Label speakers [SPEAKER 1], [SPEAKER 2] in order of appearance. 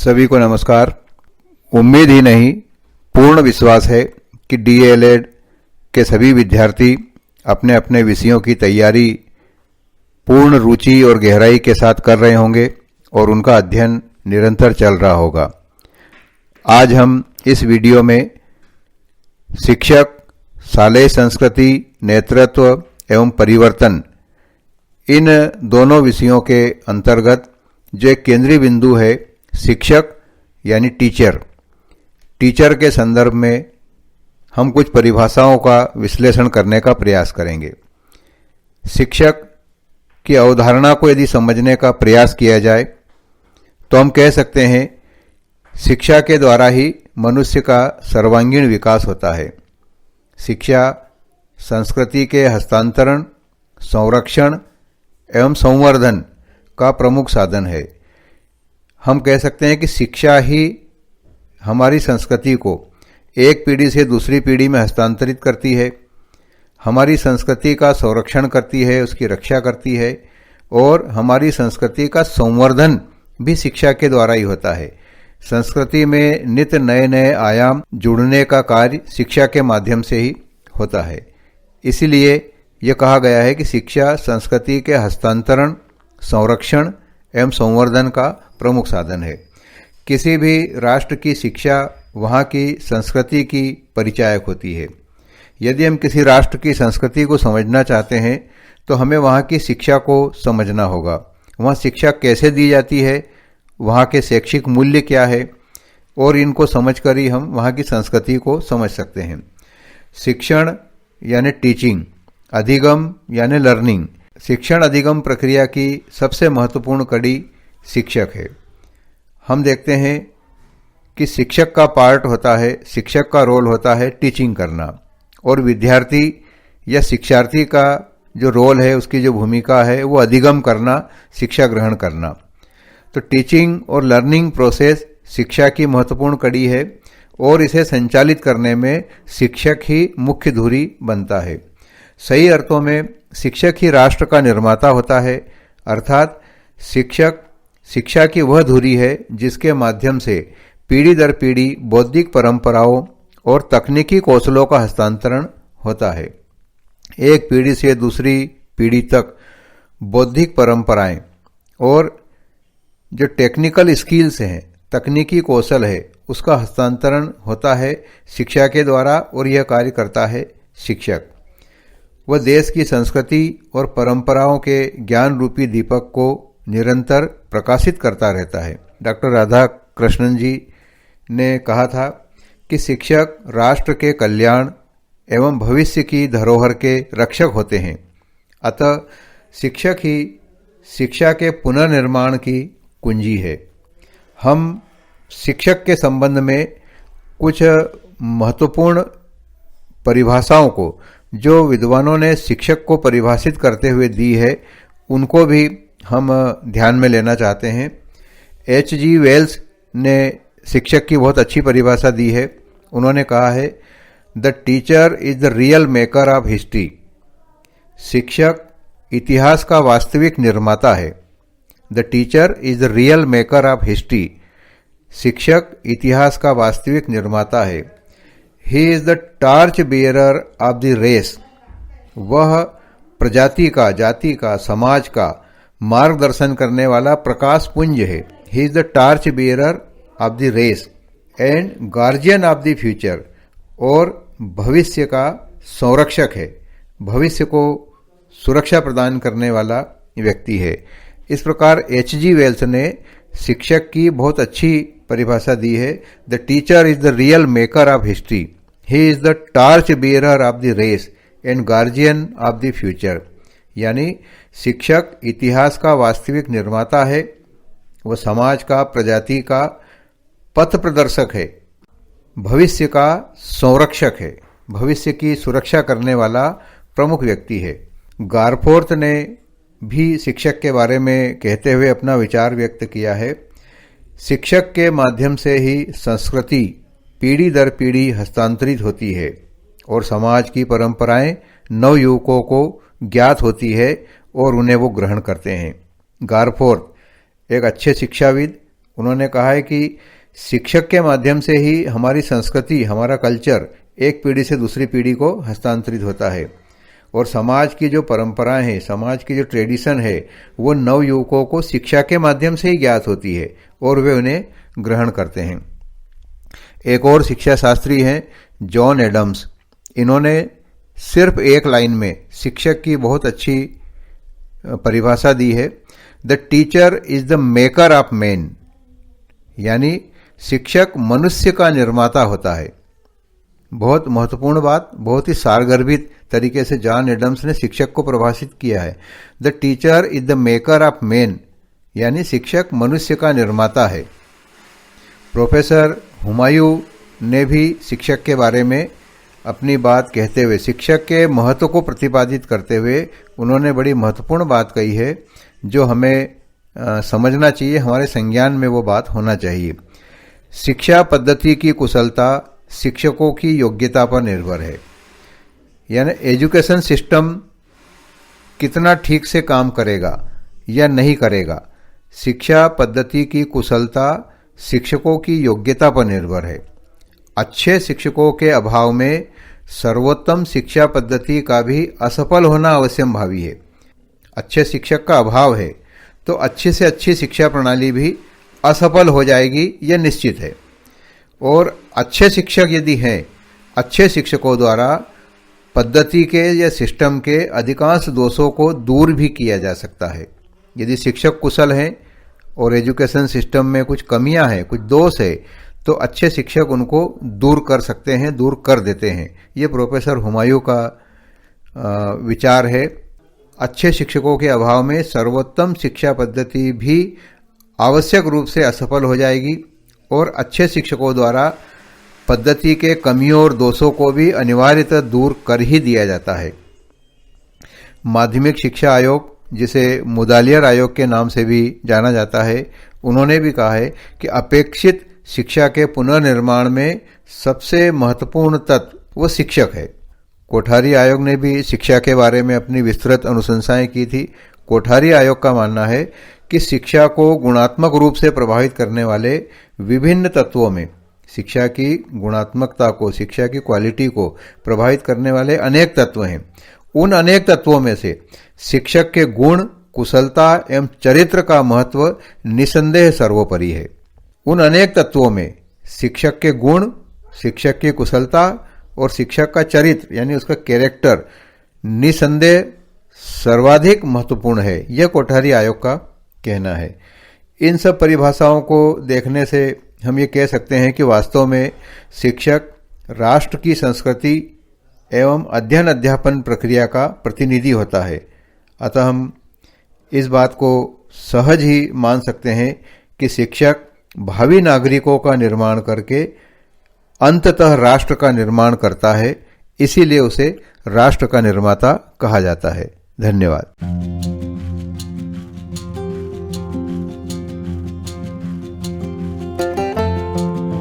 [SPEAKER 1] सभी को नमस्कार। उम्मीद ही नहीं, पूर्ण विश्वास है कि डीएलएड के सभी विद्यार्थी अपने अपने विषयों की तैयारी पूर्ण रुचि और गहराई के साथ कर रहे होंगे और उनका अध्ययन निरंतर चल रहा होगा। आज हम इस वीडियो में शिक्षक, शालेय संस्कृति, नेतृत्व एवं परिवर्तन, इन दोनों विषयों के अंतर्गत जो एक केंद्रीय बिंदु है शिक्षक यानी टीचर के संदर्भ में हम कुछ परिभाषाओं का विश्लेषण करने का प्रयास करेंगे। शिक्षक की अवधारणा को यदि समझने का प्रयास किया जाए तो हम कह सकते हैं शिक्षा के द्वारा ही मनुष्य का सर्वांगीण विकास होता है। शिक्षा संस्कृति के हस्तांतरण, संरक्षण एवं संवर्धन का प्रमुख साधन है। हम कह सकते हैं कि शिक्षा ही हमारी संस्कृति को एक पीढ़ी से दूसरी पीढ़ी में हस्तांतरित करती है, हमारी संस्कृति का संरक्षण करती है, उसकी रक्षा करती है और हमारी संस्कृति का संवर्धन भी शिक्षा के द्वारा ही होता है। संस्कृति में नित्य नए नए आयाम जुड़ने का कार्य शिक्षा के माध्यम से ही होता है। इसीलिए यह कहा गया है कि शिक्षा संस्कृति के हस्तांतरण, संरक्षण एवं संवर्धन का प्रमुख साधन है। किसी भी राष्ट्र की शिक्षा वहाँ की संस्कृति की परिचायक होती है। यदि हम किसी राष्ट्र की संस्कृति को समझना चाहते हैं तो हमें वहाँ की शिक्षा को समझना होगा। वहाँ शिक्षा कैसे दी जाती है, वहाँ के शैक्षिक मूल्य क्या है, और इनको समझकर ही हम वहाँ की संस्कृति को समझ सकते हैं। शिक्षण यानी टीचिंग, अधिगम यानी लर्निंग। शिक्षण अधिगम प्रक्रिया की सबसे महत्वपूर्ण कड़ी शिक्षक है। हम देखते हैं कि शिक्षक का पार्ट होता है, शिक्षक का रोल होता है टीचिंग करना, और विद्यार्थी या शिक्षार्थी का जो रोल है, उसकी जो भूमिका है वो अधिगम करना, शिक्षा ग्रहण करना। तो टीचिंग और लर्निंग प्रोसेस शिक्षा की महत्वपूर्ण कड़ी है और इसे संचालित करने में शिक्षक ही मुख्य धुरी बनता है। सही अर्थों में शिक्षक ही राष्ट्र का निर्माता होता है, अर्थात शिक्षक शिक्षा की वह धुरी है जिसके माध्यम से पीढ़ी दर पीढ़ी बौद्धिक परंपराओं और तकनीकी कौशलों का हस्तांतरण होता है। एक पीढ़ी से दूसरी पीढ़ी तक बौद्धिक परंपराएं और जो टेक्निकल स्किल्स हैं, तकनीकी कौशल है, उसका हस्तांतरण होता है शिक्षा के द्वारा, और यह कार्य करता है शिक्षक। वह देश की संस्कृति और परंपराओं के ज्ञान रूपी दीपक को निरंतर प्रकाशित करता रहता है। डॉक्टर राधा कृष्णन जी ने कहा था कि शिक्षक राष्ट्र के कल्याण एवं भविष्य की धरोहर के रक्षक होते हैं। अतः शिक्षक ही शिक्षा के पुनर्निर्माण की कुंजी है। हम शिक्षक के संबंध में कुछ महत्वपूर्ण परिभाषाओं को जो विद्वानों ने शिक्षक को परिभाषित करते हुए दी है, उनको भी हम ध्यान में लेना चाहते हैं। H.G. वेल्स ने शिक्षक की बहुत अच्छी परिभाषा दी है। उन्होंने कहा है, the teacher is the real maker of history. शिक्षक इतिहास का वास्तविक निर्माता है। The teacher is the real maker of history. शिक्षक इतिहास का वास्तविक निर्माता है। He is the torch bearer of the race. वह प्रजाति का, जाति का, समाज का मार्गदर्शन करने वाला प्रकाश पुंज है। He is the torch bearer of the race and guardian of the future. और भविष्य का संरक्षक है, भविष्य को सुरक्षा प्रदान करने वाला व्यक्ति है। इस प्रकार H.G. वेल्स ने शिक्षक की बहुत अच्छी परिभाषा दी है। The teacher is the real maker of history. He is the torch bearer of the race and guardian of the future. यानी शिक्षक इतिहास का वास्तविक निर्माता है, वह समाज का, प्रजाति का पथ प्रदर्शक है, भविष्य का संरक्षक है, भविष्य की सुरक्षा करने वाला प्रमुख व्यक्ति है। गारफोर्थ ने भी शिक्षक के बारे में कहते हुए अपना विचार व्यक्त किया है। शिक्षक के माध्यम से ही संस्कृति पीढ़ी दर पीढ़ी हस्तांतरित होती है और समाज की परंपराएं नवयुवकों को ज्ञात होती है और उन्हें वो ग्रहण करते हैं। गारफोर्थ एक अच्छे शिक्षाविद, उन्होंने कहा है कि शिक्षक के माध्यम से ही हमारी संस्कृति, हमारा कल्चर एक पीढ़ी से दूसरी पीढ़ी को हस्तांतरित होता है और समाज की जो परंपराएं हैं, समाज की जो ट्रेडिशन है, वो नवयुवकों को शिक्षा के माध्यम से ही ज्ञात होती है और वे उन्हें ग्रहण करते हैं। एक और शिक्षा शास्त्री हैं जॉन एडम्स। इन्होंने सिर्फ एक लाइन में शिक्षक की बहुत अच्छी परिभाषा दी है, the teacher is the maker of man, यानी शिक्षक मनुष्य का निर्माता होता है। बहुत महत्वपूर्ण बात, बहुत ही सारगर्भित तरीके से जॉन एडम्स ने शिक्षक को परिभाषित किया है। The teacher is the maker of man, यानी शिक्षक मनुष्य का निर्माता है। प्रोफेसर हुमायूं ने भी शिक्षक के बारे में अपनी बात कहते हुए, शिक्षक के महत्व को प्रतिपादित करते हुए, उन्होंने बड़ी महत्वपूर्ण बात कही है जो हमें समझना चाहिए, हमारे संज्ञान में वो बात होना चाहिए। शिक्षा पद्धति की कुशलता शिक्षकों की योग्यता पर निर्भर है, यानी एजुकेशन सिस्टम कितना ठीक से काम करेगा या नहीं करेगा, शिक्षा पद्धति की कुशलता शिक्षकों की योग्यता पर निर्भर है। अच्छे शिक्षकों के अभाव में सर्वोत्तम शिक्षा पद्धति का भी असफल होना अवश्यंभावी है। अच्छे शिक्षक का अभाव है तो अच्छी से अच्छी शिक्षा प्रणाली भी असफल हो जाएगी, यह निश्चित है। और अच्छे शिक्षक यदि हैं, अच्छे शिक्षकों द्वारा पद्धति के या सिस्टम के अधिकांश दोषों को दूर भी किया जा सकता है। यदि शिक्षक कुशल हैं और एजुकेशन सिस्टम में कुछ कमियां हैं, कुछ दोष है, तो अच्छे शिक्षक उनको दूर कर सकते हैं, दूर कर देते हैं। ये प्रोफेसर हुमायूं का विचार है। अच्छे शिक्षकों के अभाव में सर्वोत्तम शिक्षा पद्धति भी आवश्यक रूप से असफल हो जाएगी और अच्छे शिक्षकों द्वारा पद्धति के कमियों और दोषों को भी अनिवार्यतः दूर कर ही दिया जाता है। माध्यमिक शिक्षा आयोग, जिसे मुदालियर आयोग के नाम से भी जाना जाता है, उन्होंने भी कहा है कि अपेक्षित शिक्षा के पुनर्निर्माण में सबसे महत्वपूर्ण तत्व वो शिक्षक है। कोठारी आयोग ने भी शिक्षा के बारे में अपनी विस्तृत अनुशंसाएं की थी। कोठारी आयोग का मानना है कि शिक्षा को गुणात्मक रूप से प्रभावित करने वाले विभिन्न तत्वों में, शिक्षा की गुणात्मकता को, शिक्षा की क्वालिटी को प्रभावित करने वाले अनेक तत्व हैं। उन अनेक तत्वों में से शिक्षक के गुण, कुशलता एवं चरित्र का महत्व निसंदेह सर्वोपरि है। उन अनेक तत्वों में शिक्षक के गुण, शिक्षक की कुशलता और शिक्षक का चरित्र यानी उसका कैरेक्टर निसंदेह सर्वाधिक महत्वपूर्ण है, यह कोठारी आयोग का कहना है। इन सब परिभाषाओं को देखने से हम ये कह सकते हैं कि वास्तव में शिक्षक राष्ट्र की संस्कृति एवं अध्ययन अध्यापन प्रक्रिया का प्रतिनिधि होता है। अतः हम इस बात को सहज ही मान सकते हैं कि शिक्षक भावी नागरिकों का निर्माण करके अंततः राष्ट्र का निर्माण करता है, इसीलिए उसे राष्ट्र का निर्माता कहा जाता है। धन्यवाद।